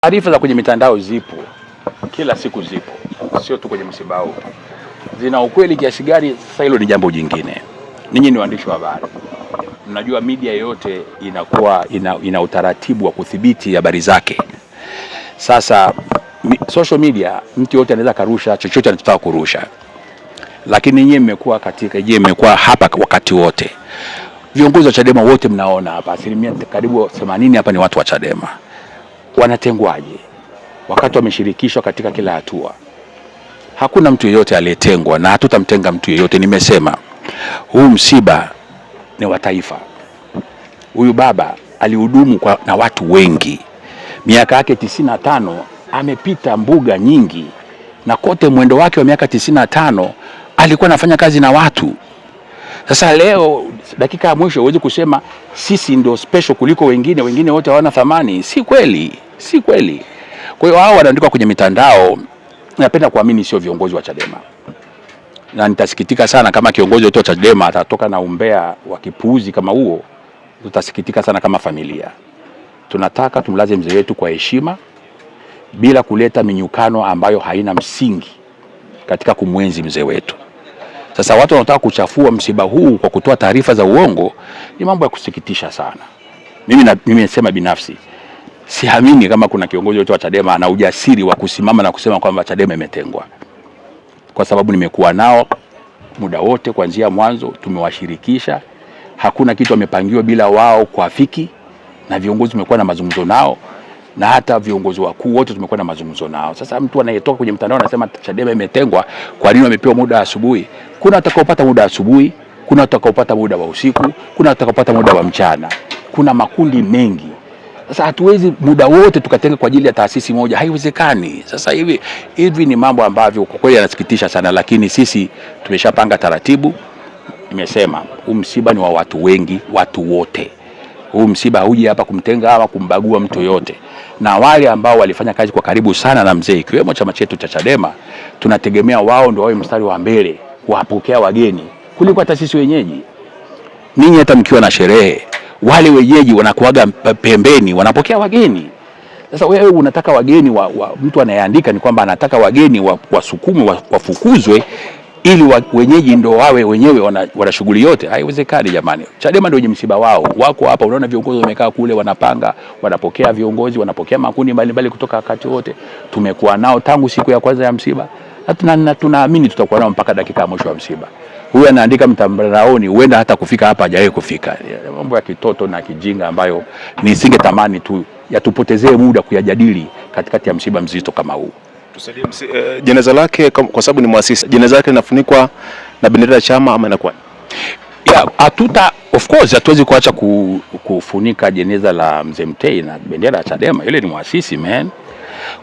Taarifa za kwenye mitandao zipo, kila siku zipo, sio tu kwenye msiba huu. Zina ukweli kiasi gani? Sasa hilo ni jambo jingine. Ninyi ni waandishi wa habari, mnajua media yote inakuwa ina utaratibu wa kudhibiti habari zake. Sasa social media, mtu yote anaweza karusha chochote anachotaka kurusha, lakini nyinyi mmekuwa hapa wakati wote. Viongozi wa Chadema wote mnaona hapa, asilimia karibu 80 hapa ni watu wa Chadema. Wanatengwaje wakati wameshirikishwa katika kila hatua? Hakuna mtu yeyote aliyetengwa na hatutamtenga mtu yeyote. Nimesema huu msiba ni wa taifa. Huyu baba alihudumu na watu wengi, miaka yake 95, amepita mbuga nyingi, na kote mwendo wake wa miaka 95 alikuwa anafanya kazi na watu. Sasa leo dakika ya mwisho uweze kusema sisi ndio special kuliko wengine wote hawana thamani. Si kweli, si kweli. Kwa hiyo hao wanaandika kwenye mitandao, napenda kuamini sio viongozi wa Chadema. Na nitasikitika sana kama kiongozi wa Chadema atatoka na umbea wa kipuuzi kama huo. Tutasikitika sana kama familia. Tunataka tumlaze mzee wetu kwa heshima bila kuleta minyukano ambayo haina msingi katika kumwenzi mzee wetu. Sasa watu wanataka kuchafua msiba huu kwa kutoa taarifa za uongo, ni mambo ya kusikitisha sana. Mimi nasema binafsi, siamini kama kuna kiongozi wote wa Chadema ana ujasiri wa kusimama na kusema kwamba Chadema imetengwa. Kwa sababu nimekuwa nao muda wote kuanzia mwanzo, tumewashirikisha. Hakuna kitu wamepangiwa bila wao kuafiki, na viongozi tumekuwa na mazungumzo nao, na hata viongozi wakuu wote tumekuwa na mazungumzo nao. Sasa mtu anayetoka kwenye mtandao anasema Chadema imetengwa, kwa nini wamepewa muda wa asubuhi? Kuna watakaopata muda wa asubuhi, kuna watakaopata muda wa usiku, kuna watakaopata muda wa mchana. Kuna makundi mengi. Sasa hatuwezi muda wote tukatenga kwa ajili ya taasisi moja, haiwezekani. Sasa hivi ni mambo ambavyo kwa kweli yanasikitisha sana, lakini sisi tumeshapanga taratibu. Nimesema huu msiba ni wa watu wengi, watu wote. Huu msiba hauji hapa kumtenga ama kumbagua mtu yote. Na wale ambao walifanya kazi kwa karibu sana na mzee, ikiwemo chama chetu cha Chadema, tunategemea wao ndio wawe mstari wa mbele kuwapokea wageni kuliko hata sisi wenyeji. Ninyi hata mkiwa na sherehe, wale wenyeji wanakuaga pembeni, wanapokea wageni. Sasa wewe unataka wageni mtu anayeandika ni kwamba anataka wageni wasukumwe, wafukuzwe ili wenyeji ndio wawe wenyewe wana shughuli yote. Haiwezekani jamani. Chadema ndio wenye msiba wao. Wako hapa, unaona viongozi wamekaa kule wanapanga, wanapokea viongozi, wanapokea makundi mbalimbali kutoka wakati wote. Tumekuwa nao tangu siku ya kwanza ya msiba. Na tunaamini tutakuwa nao mpaka dakika ya mwisho wa msiba. Huyu anaandika mtandaoni, huenda hata kufika hapa hajawahi kufika. Mambo ya kitoto na kijinga ambayo nisingetamani tu yatupotezee muda kuyajadili katikati ya msiba mzito kama huu. Tusaidie jeneza lake, kwa sababu ni muasisi. Jeneza lake linafunikwa na bendera ya chama ama inakuwa? Of course hatuwezi kuacha kufunika jeneza la Mzee Mtei na bendera ya Chadema. Yule ni muasisi man.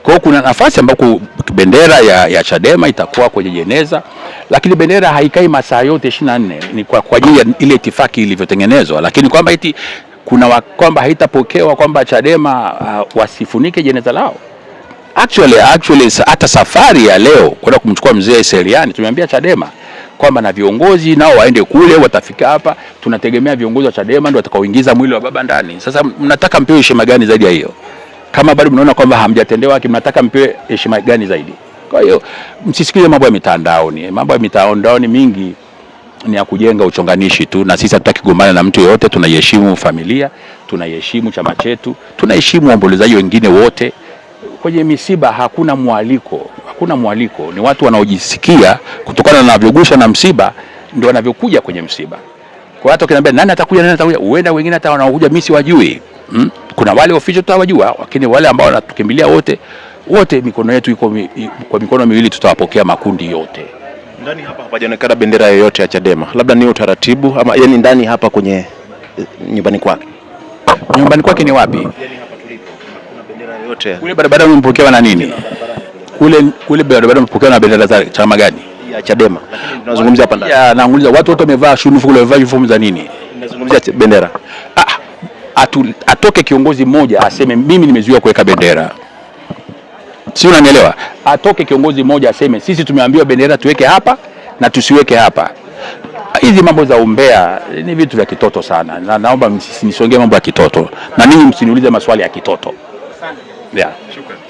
Kwa hiyo kuna nafasi ambako bendera ya Chadema itakuwa kwenye jeneza, lakini bendera haikai masaa yote 24. Ni kwa ajili ya ile itifaki ilivyotengenezwa, lakini kwamba kwamba haitapokewa kwamba Chadema wasifunike jeneza lao. Actually hata safari ya leo kwenda kumchukua mzee Seriani tumeambia Chadema kwamba na viongozi nao waende kule, watafika hapa. Tunategemea viongozi wa Chadema ndio watakaoingiza mwili wa baba ndani. Sasa mnataka mpewe heshima gani zaidi ya hiyo? Kama bado mnaona kwamba hamjatendewa haki, mnataka mpewe heshima gani zaidi? Kwa hiyo msisikize mambo ya mitandaoni. Mambo ya mitandaoni mingi ni ya kujenga uchonganishi tu, na sisi hatutaki kugombana na mtu yeyote. Tunaheshimu familia, tunaheshimu chama chetu, tunaheshimu waombolezaji wengine wote. Kwenye misiba hakuna mwaliko, ni watu wanaojisikia kutokana na vyogusha na msiba ndio wanavyokuja kwenye msiba. Kwa hata ukiniambia nani atakuja, uenda wengine hata wanaokuja mimi siwajui. Kuna wale official tutawajua, lakini wale ambao wanatukimbilia wote mikono yetu iko kwa mikono miwili, tutawapokea makundi yote. Ndani hapa hapajaonekana bendera yoyote ya Chadema. Labda ni utaratibu ama yani ndani hapa kwenye nyumbani kwake. Nyumbani kwake ni wapi? Yani hapa tulipo kuna bendera yoyote. Kule barabara mmepokewa na nini? Kule barabara mmepokewa na bendera za chama gani? Ya Chadema. Lakini tunazungumzia hapa ndani. Naanguliza watu wote wamevaa shunifu kule, wamevaa uniform za nini? Tunazungumzia bendera. Atoke kiongozi mmoja aseme mimi nimezuia kuweka bendera. Si unanielewa? Atoke kiongozi mmoja aseme sisi tumeambiwa bendera tuweke hapa na tusiweke hapa. Hizi mambo za umbea ni vitu vya kitoto sana. Na naomba msisongee mambo ya kitoto. Na ninyi msiniulize maswali ya kitoto. Yeah.